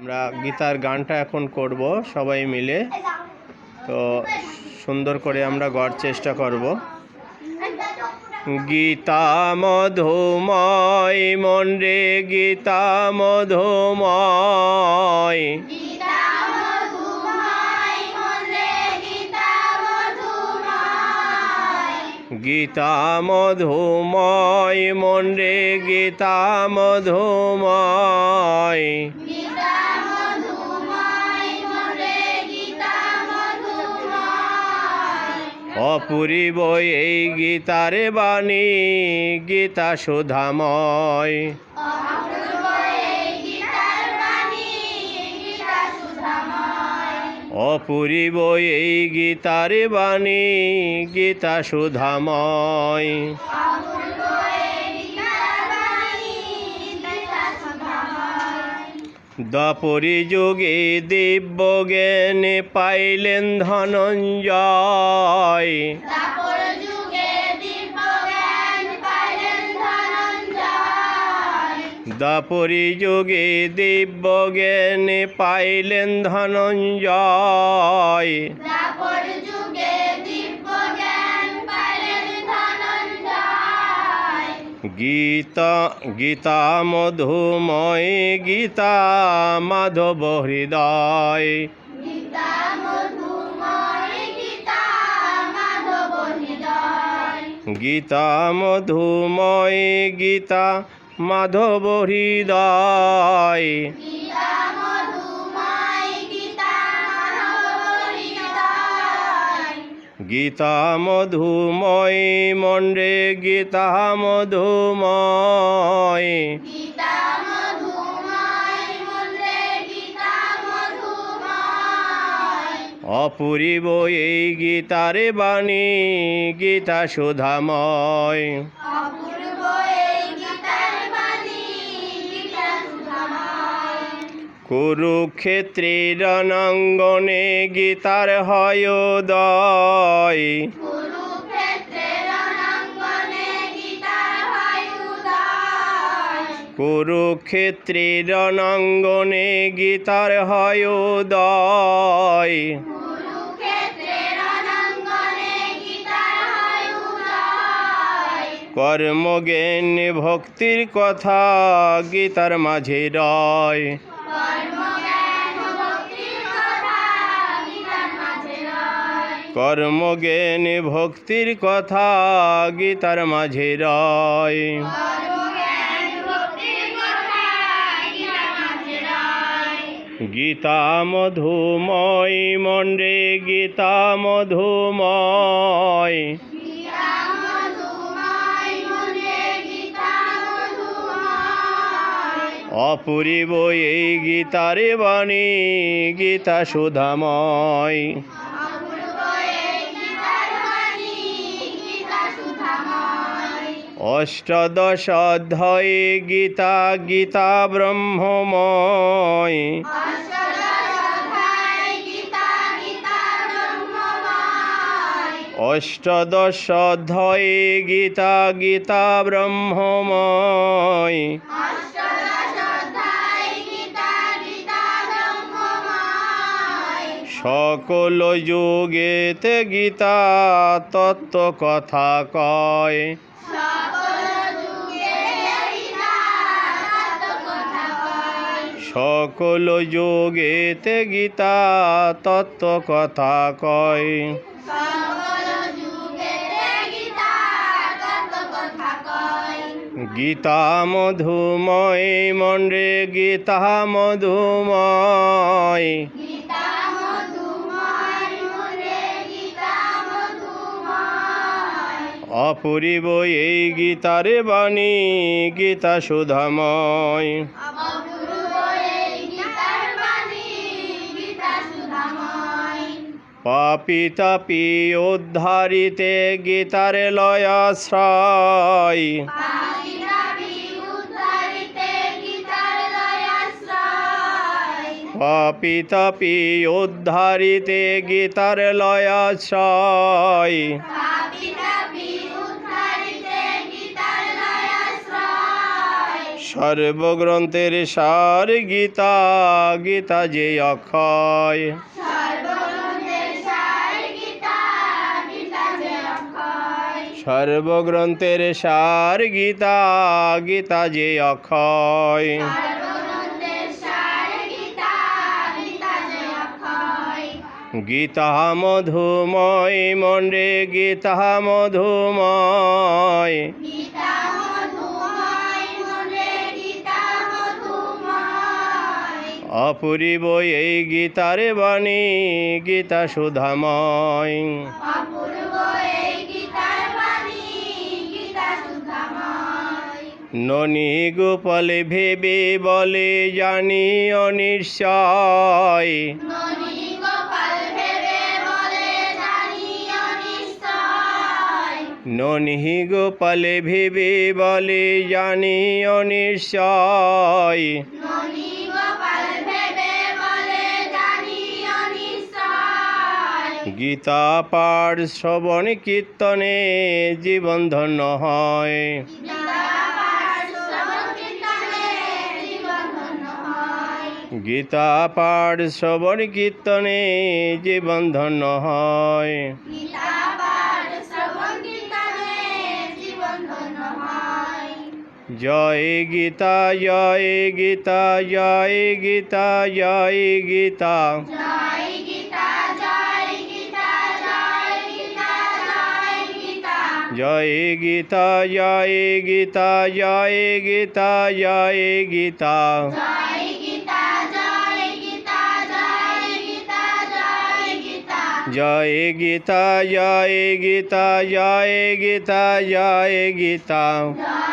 আমরা গীতার গানটা এখন করব সবাই মিলে। তো সুন্দর করে আমরা গাওয়ার চেষ্টা করব। গীতা মধুময় মন রে গীতা মধুময়, গীতা মধুময় মন রে গীতা মধুময়, অপূরিব এই গীতার বাণী গীতা সুধাময়, অপূরিব এই গীতার বাণী গীতা সুধাময়। দ্বাপরি যুগে দিব্য জ্ঞানে পাইলেন ধনঞ্জয়, দ্বাপরি যুগে দিব্য জ্ঞানে পাইলেন ধনঞ্জয়, গীতা গীতা মধুময় গীতা মাধব হৃদয়, গীতা মধুময় গীতা মাধব হৃদয়, গীতা মধুময় মন রে গীতা মধুময়, অপূরিব এই গীতার বাণী গীতা সুধাময়। কুরুক্ষেত্রের রণাঙ্গনে গীতার হয় উদয়, কুরুক্ষেত্রের রণাঙ্গনে গীতার হয় উদয়, কর্মজ্ঞান ভক্তির কথা গীতার মাঝে রয়, কর্মজ্ঞান ভক্তির কথা গীতার মাঝে রয়, গীতা মধুময় মন রে গীতা মধুময়, অপূরিব এই গীতার বাণী গীতা সুধাময়। অষ্টাদশ অধ্যায়ে গীতা গীতা ব্রহ্মময়, অষ্টাদশ অধ্যায়ে গীতা গীতা ব্রহ্মময়, সকল যুগেতে গীতা তত্ত্ব কথা কয়, সকল যুগেতে গীতা তত্ত্ব কথা কয়, গীতা মধুময় মন রে গীতা মধুময়, অপূরিব এই গীতার বাণী গীতা সুধাময়। পাপী তাপী উদ্ধারিতে গীতার লয়াশ্রয়, পাপী তাপী উদ্ধারিতে গীতার লয়াশ্রয়, সর্বগ্রন্থের সার গীতা, গীতা যে অক্ষয়। সর্বগ্রন্থের সার গীতা, গীতা যে অক্ষয়। গীতা মধুময় মন রে, গীতা মধুময়। অপূর্ব এই গীতার বাণী, গীতা সুধাময়। ননি গোপাল ভেবে বলে জানি অনিশ্চয়। ননি গোপাল ভেবে বলে জানি অনিশ্চয়। গীতা পাঠ শ্রবণ কীর্তনে জীবন ধন্য হয়। গীতা পাঠ শ্রবণ কীর্তনে জীবন ধন্য হয়। জয় গীতা, জয় গীতা, জয় গীতা, জয় গীতা। জয় গীতা, জয় গীতা, জয় গীতা, জয় গীতা। জয় গীতা, জয় গীতা, জয় গীতা, জয় গীতা।